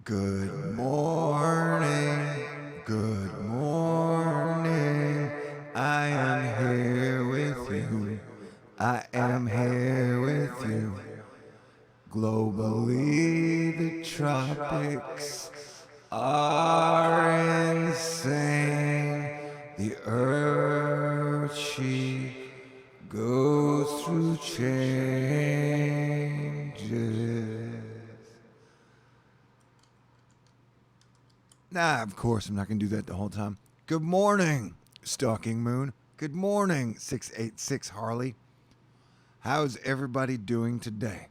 Good morning. Good morning. I am here with you. I am here with you. Globally, the tropics are insane. The earth, she goes through changes. Nah, of course, I'm not going to do that the whole time. Good morning, Stalking Moon. Good morning, 686 Harley. How's everybody doing today?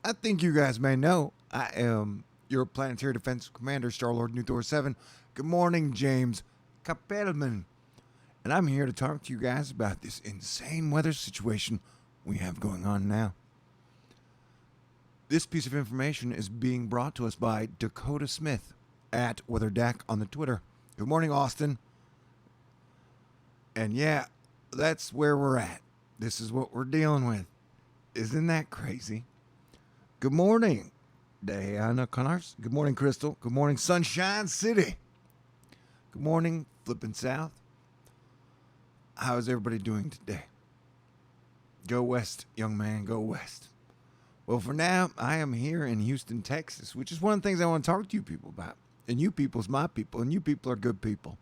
I think you guys may know I am your Planetary Defense Commander, Star-Lord New Thor 7. Good morning, James Capelman. And I'm here to talk to you guys about this insane weather situation we have going on now. This piece of information is being brought to us by Dakota Smith at WeatherDac on the Twitter. Good morning, Austin. And yeah, that's where we're at. This is what we're dealing with. Isn't that crazy? Good morning, Diana Connors. Good morning, Crystal. Good morning, Sunshine City. Good morning, Flippin' South. How is everybody doing today? Go west, young man, go west. Well, for now, I am here in Houston, Texas, which is one of the things I want to talk to you people about. And you people's my people, and you people are good people.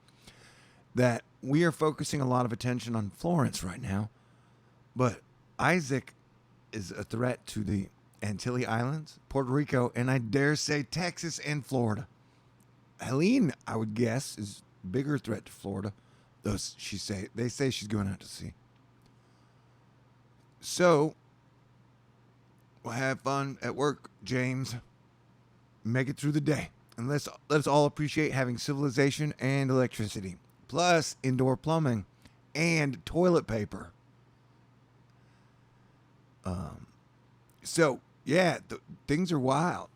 That we are focusing a lot of attention on Florence right now, but Isaac is a threat to the Antilles Islands, Puerto Rico, and I dare say Texas and Florida. Helene, I would guess, is a bigger threat to Florida, though they say she's going out to sea. So, we'll have fun at work, James. Make it through the day. And let's all appreciate having civilization and electricity, plus indoor plumbing and toilet paper. So yeah, things are wild,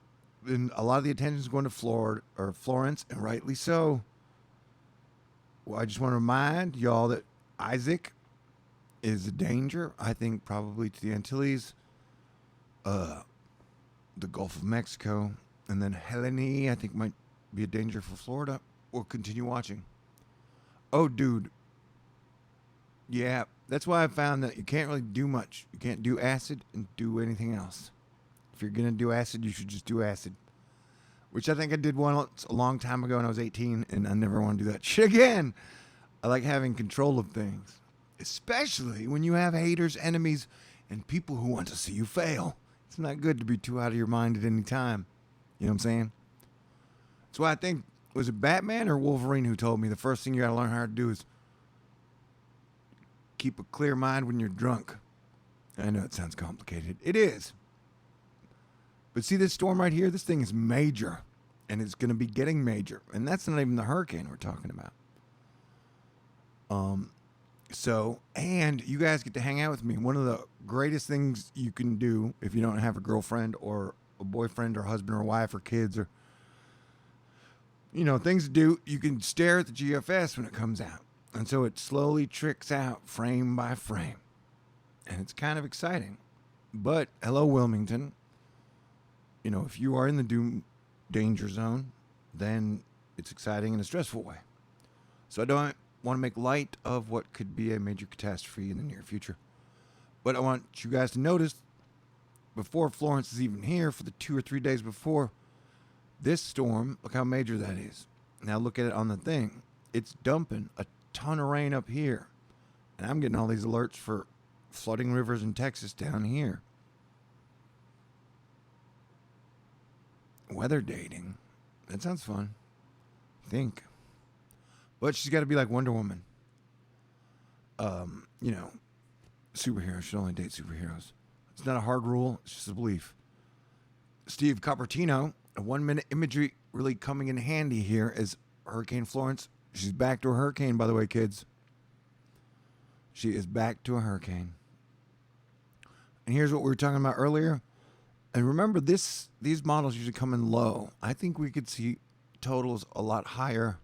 and a lot of the attention is going to Florence, and rightly so. Well, I just want to remind y'all that Isaac is a danger. I think probably to the Antilles, the Gulf of Mexico. And then Helene, I think, might be a danger for Florida. We'll continue watching. Oh, dude. Yeah, that's why I found that you can't really do much. You can't do acid and do anything else. If you're going to do acid, you should just do acid. Which I think I did once a long time ago when I was 18, and I never want to do that shit again. I like having control of things. Especially when you have haters, enemies, and people who want to see you fail. It's not good to be too out of your mind at any time. You know what I'm saying? That's why I think, was it Batman or Wolverine who told me the first thing you got to learn how to do is keep a clear mind when you're drunk. I know it sounds complicated. It is. But see this storm right here? This thing is major. And it's going to be getting major. And that's not even the hurricane we're talking about. And you guys get to hang out with me. One of the greatest things you can do if you don't have a girlfriend or a boyfriend or husband or wife or kids or, things to do, you can stare at the GFS when it comes out. And so it slowly tricks out frame by frame. And it's kind of exciting. But, hello, Wilmington. If you are in the danger zone, then it's exciting in a stressful way. So I don't want to make light of what could be a major catastrophe in the near future. But I want you guys to notice, before Florence is even here, for the 2 or 3 days before this storm, look how major that is. Now look at it on the thing. It's dumping a ton of rain up here. And I'm getting all these alerts for flooding rivers in Texas down here. Weather dating. That sounds fun. I think. But she's got to be like Wonder Woman. Superheroes should only date superheroes. It's not a hard rule. It's just a belief. Steve Coppertino, a 1-minute imagery really coming in handy here as Hurricane Florence. She's back to a hurricane, by the way, kids. She is back to a hurricane. And here's what we were talking about earlier. And remember, these models usually come in low. I think we could see totals a lot higher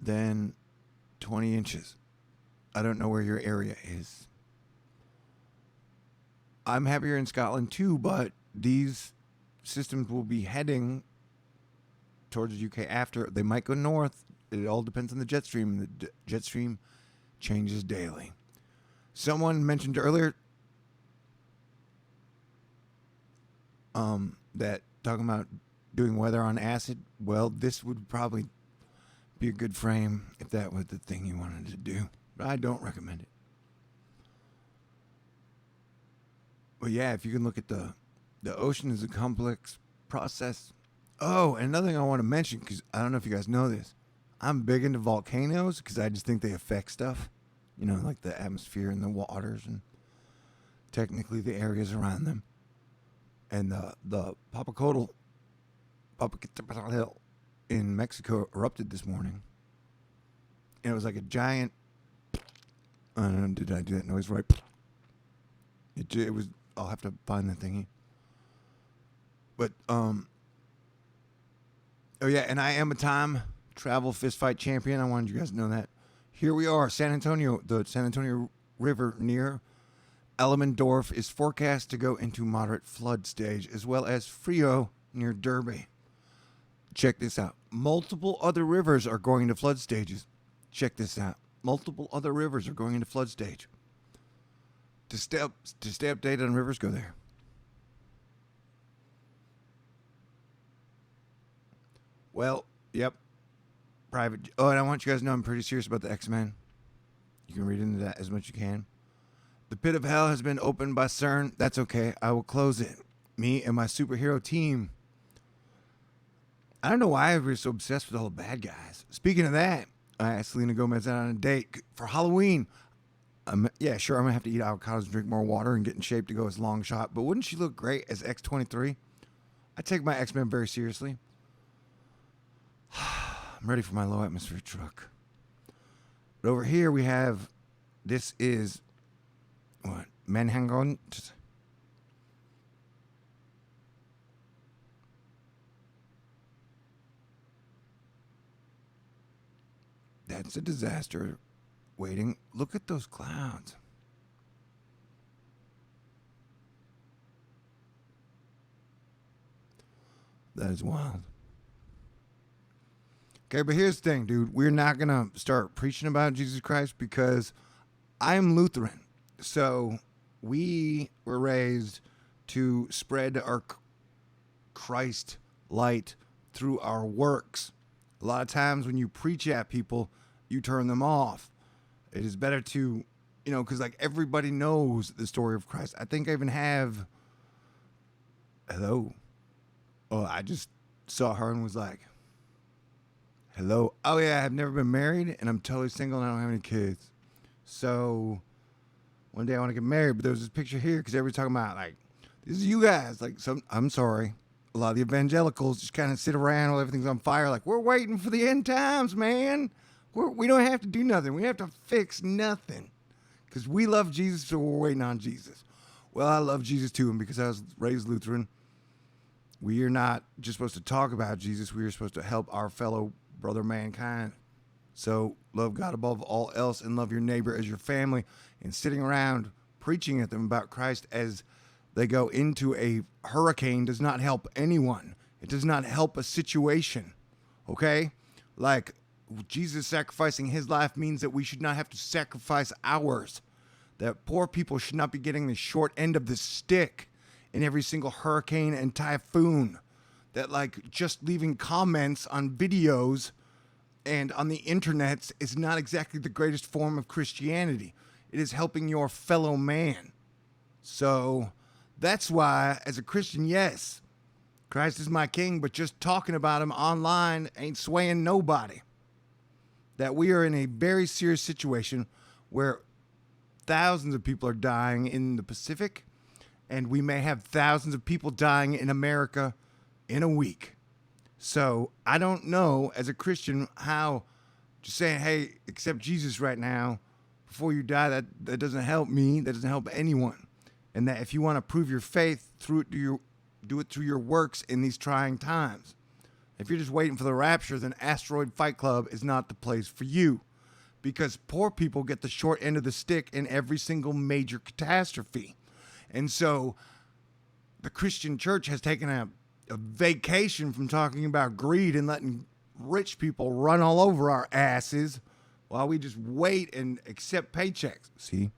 than 20 inches. I don't know where your area is. I'm happier in Scotland too, but these systems will be heading towards the UK after. They might go north. It all depends on the jet stream. The jet stream changes daily. Someone mentioned earlier that talking about doing weather on acid. Well, this would probably be a good frame if that was the thing you wanted to do. But I don't recommend it. But yeah, if you can look at the ocean is a complex process. Oh, and another thing I want to mention, because I don't know if you guys know this, I'm big into volcanoes because I just think they affect stuff. You know, like the atmosphere and the waters and technically the areas around them. And the Popocatépetl in Mexico erupted this morning. And it was like a giant, I don't know, did I do that noise right? It was, I'll have to find that thingy. But, oh yeah, and I am a time travel fistfight champion. I wanted you guys to know that. Here we are, San Antonio, the San Antonio River near Elmendorf is forecast to go into moderate flood stage, as well as Frio near Derby. Check this out. Multiple other rivers are going into flood stages. Check this out. Multiple other rivers are going into flood stage. To stay updated on rivers, go there. Well, yep. Private. Oh, and I want you guys to know I'm pretty serious about the X-Men. You can read into that as much as you can. The pit of hell has been opened by CERN. That's okay. I will close it. Me and my superhero team. I don't know why we're so obsessed with all the bad guys. Speaking of that, I asked Selena Gomez out on a date for Halloween. Yeah, sure, I'm going to have to eat avocados and drink more water and get in shape to go as long shot. But wouldn't she look great as X-23? I take my X-Men very seriously. I'm ready for my low atmosphere truck. But over here we have, this is, what, Manhangon? That's a disaster waiting. Look at those clouds. That is wild. Okay, but here's the thing, dude. We're not going to start preaching about Jesus Christ because I'm Lutheran. So we were raised to spread our Christ light through our works. A lot of times when you preach at people, you turn them off. It is better to, you know, because like everybody knows the story of Christ. I think I even have, hello. Oh, I just saw her and was like, hello. Oh yeah, I've never been married and I'm totally single and I don't have any kids. So one day I want to get married, but there's this picture here because everybody's talking about like, this is you guys. Like I'm sorry. A lot of the evangelicals just kind of sit around while everything's on fire. Like, we're waiting for the end times, man. We don't have to do nothing. We have to fix nothing because we love Jesus, so we're waiting on Jesus. Well, I love Jesus too, and because I was raised Lutheran, we are not just supposed to talk about Jesus. We are supposed to help our fellow brother mankind. So love God above all else and love your neighbor as your family. And sitting around preaching at them about Christ as they go into a hurricane does not help anyone. It does not help a situation. Okay? Like, Jesus sacrificing his life means that we should not have to sacrifice ours. That poor people should not be getting the short end of the stick in every single hurricane and typhoon. That like just leaving comments on videos and on the internet is not exactly the greatest form of Christianity. It is helping your fellow man. So that's why, as a Christian, yes, Christ is my king, but just talking about him online ain't swaying nobody. That we are in a very serious situation where thousands of people are dying in the Pacific, and we may have thousands of people dying in America in a week. So I don't know, as a Christian, how just saying, hey, accept Jesus right now before you die, that doesn't help me. That doesn't help anyone. And that if you want to prove your faith, do it through your works in these trying times. If you're just waiting for the rapture, then Asteroid Fight Club is not the place for you. Because poor people get the short end of the stick in every single major catastrophe. And so the Christian church has taken a a vacation from talking about greed and letting rich people run all over our asses while we just wait and accept paychecks. See,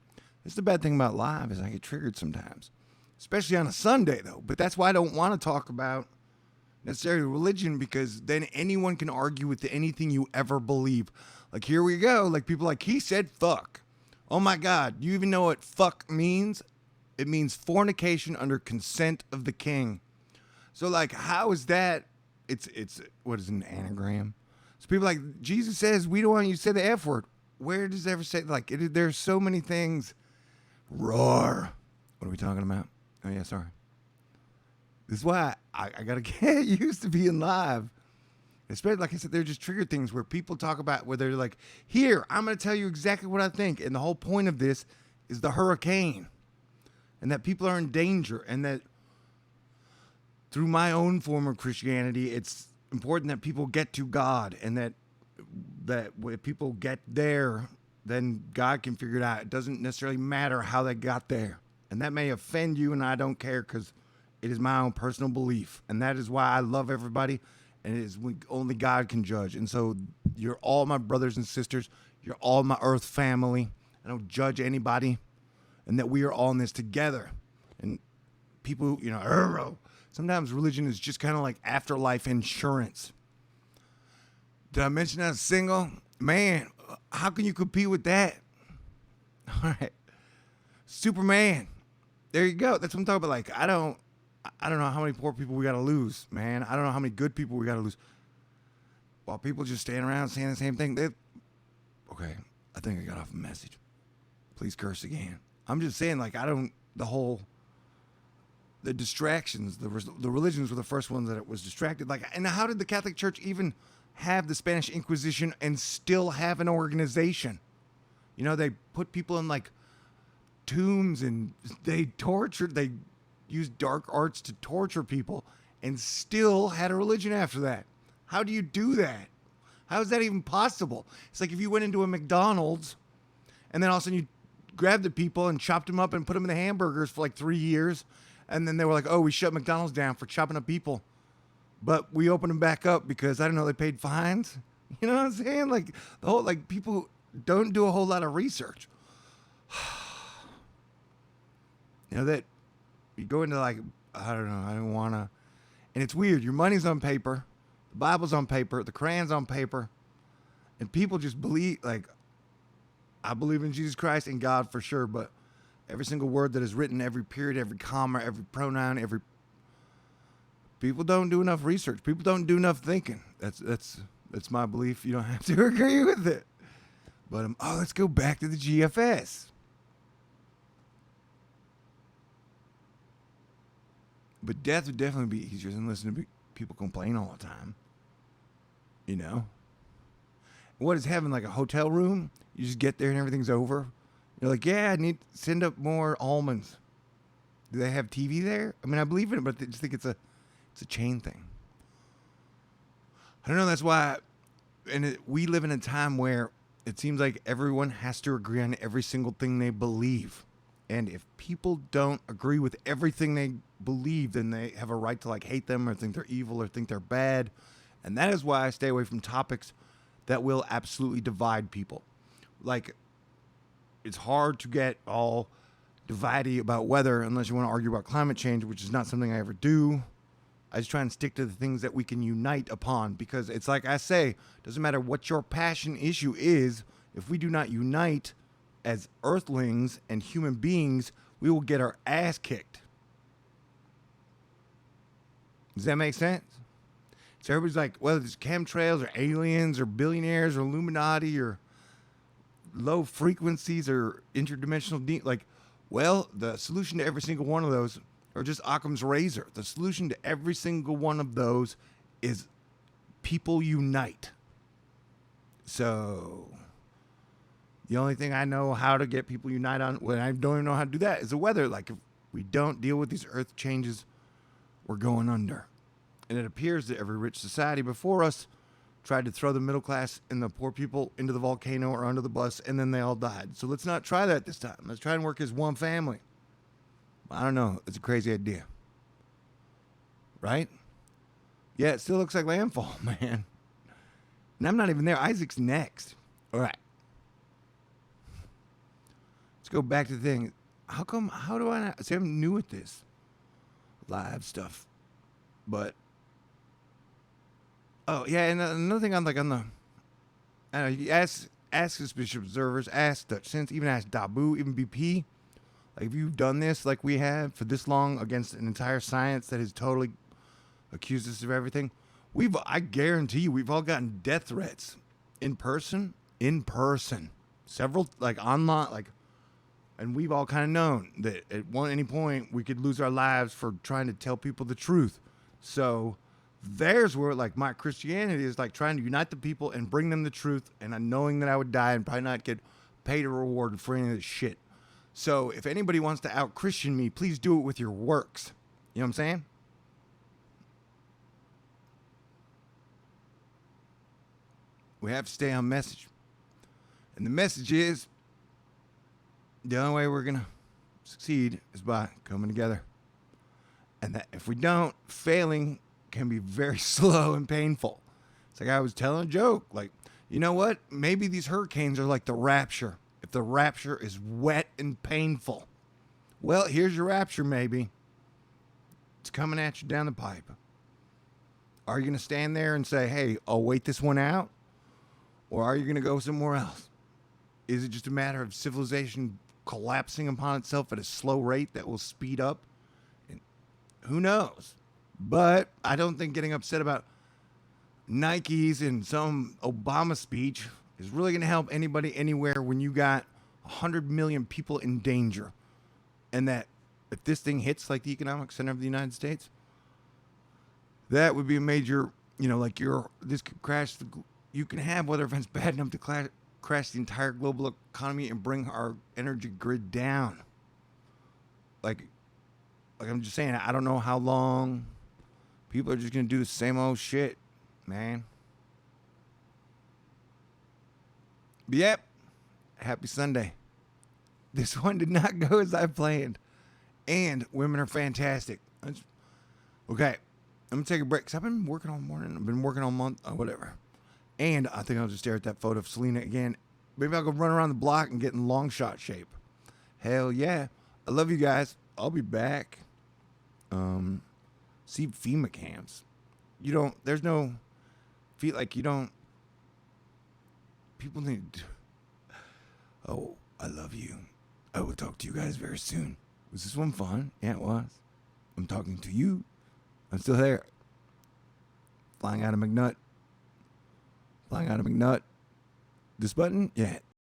this is the bad thing about live is I get triggered sometimes, especially on a Sunday though. But that's why I don't want to talk about necessarily religion, because then anyone can argue with anything you ever believe. Like, here we go. Like, people like, he said fuck. Oh my God. You even know what fuck means? It means fornication under consent of the king. So, like, how is that? It's what is an anagram? So people like, Jesus says, we don't want you to say the F word. Where does it ever say, like, there's so many things. Roar. What are we talking about? Oh, yeah, sorry. This is why I got to get used to being live. Especially, like I said, they're just trigger things where people talk about where they're like, here, I'm going to tell you exactly what I think. And the whole point of this is the hurricane. And that people are in danger. And that through my own form of Christianity, it's important that people get to God. And that when people get there, then God can figure it out. It doesn't necessarily matter how they got there. And that may offend you, and I don't care, because it is my own personal belief. And that is why I love everybody. And it is only God can judge. And so you're all my brothers and sisters. You're all my earth family. I don't judge anybody. And that we are all in this together. And people, sometimes religion is just kind of like afterlife insurance. Did I mention that single? Man, how can you compete with that? All right. Superman. There you go. That's what I'm talking about. Like, I don't know how many poor people we got to lose, man. I don't know how many good people we got to lose. While people just stand around saying the same thing. Okay, I think I got off a message. Please curse again. I'm just saying, like, the distractions, the religions were the first ones that it was distracted. Like, and how did the Catholic Church even have the Spanish Inquisition and still have an organization? They put people in, like, tombs, and they used dark arts to torture people and still had a religion after that. How do you do that? How is that even possible? It's like if you went into a McDonald's and then all of a sudden you grabbed the people and chopped them up and put them in the hamburgers for like 3 years. And then they were like, oh, we shut McDonald's down for chopping up people. But we opened them back up because, I don't know, they paid fines. You know what I'm saying? Like, people don't do a whole lot of research. That you go into, like, I don't know, I don't want to. And it's weird. Your money's on paper. The Bible's on paper. The Quran's on paper. And people just believe, like, I believe in Jesus Christ and God for sure, but every single word that is written, every period, every comma, every pronoun, people don't do enough research. People don't do enough thinking. That's my belief. You don't have to agree with it. But let's go back to the GFS. But death would definitely be easier than listening to people complain all the time. What is heaven, like a hotel room? You just get there and everything's over. You're like, yeah, I need to send up more almonds. Do they have TV there? I mean, I believe in it, but I just think it's a chain thing. I don't know. That's why, we live in a time where it seems like everyone has to agree on every single thing they believe. And if people don't agree with everything they believe, then they have a right to, like, hate them or think they're evil or think they're bad. And that is why I stay away from topics that will absolutely divide people. Like, it's hard to get all divided about weather unless you want to argue about climate change, which is not something I ever do. I just try and stick to the things that we can unite upon, because it's like I say, doesn't matter what your passion issue is, if we do not unite as earthlings and human beings, we will get our ass kicked. Does that make sense? So everybody's like, whether it's chemtrails or aliens or billionaires or Illuminati or low frequencies or interdimensional the solution to every single one of those are just Occam's razor. The solution to every single one of those is people unite. So the only thing I know how to get people unite on, when I don't even know how to do that, is the weather. Like, if we don't deal with these earth changes, we're going under. And it appears that every rich society before us tried to throw the middle class and the poor people into the volcano or under the bus, and then they all died. So let's not try that this time. Let's try and work as one family. I don't know. It's a crazy idea. Right? Yeah, it still looks like landfall, man. And I'm not even there. Isaac's next. All right. Let's go back to the thing. How do I not? See, I'm new at this live stuff. But, oh, yeah, and another thing on the, I don't know, you ask suspicious observers, ask Dutch Sense, even ask Dabu, even BP. Like, if you've done this like we have for this long against an entire science that has totally accused us of everything, I guarantee you, we've all gotten death threats in person, several, like, online, like, and we've all kind of known that at any point we could lose our lives for trying to tell people the truth. So there's where, like, my Christianity is, like, trying to unite the people and bring them the truth, and knowing that I would die and probably not get paid or rewarded for any of this shit. So if anybody wants to out-Christian me, please do it with your works. You know what I'm saying? We have to stay on message. And the message is, the only way we're going to succeed is by coming together. And that if we don't, failing can be very slow and painful. It's like I was telling a joke. Like, you know what? Maybe these hurricanes are like the rapture. If the rapture is wet and painful, well, here's your rapture, maybe. It's coming at you down the pipe. Are you going to stand there and say, hey, I'll wait this one out? Or are you going to go somewhere else? Is it just a matter of civilization collapsing upon itself at a slow rate that will speed up? And who knows? But I don't think getting upset about Nikes and some Obama speech is really going to help anybody anywhere when you got 100 million people in danger. And that if this thing hits like the economic center of the United States, that would be a major, like this could crash. You can have weather events bad enough to crash the entire global economy and bring our energy grid down. Like I'm just saying, I don't know how long people are just going to do the same old shit, man. But yep, happy Sunday. This one did not go as I planned. And women are fantastic. Okay, I'm going to take a break because I've been working all morning. I've been working all month, or whatever. And I think I'll just stare at that photo of Selena again. Maybe I'll go run around the block and get in long shot shape. Hell yeah. I love you guys. I'll be back. See FEMA camps. There's no, feel like you don't, people need, oh, I love you. I will talk to you guys very soon. Was this one fun? Yeah, it was. I'm talking to you. I'm still there. Flying out of McNutt. This button? Yeah,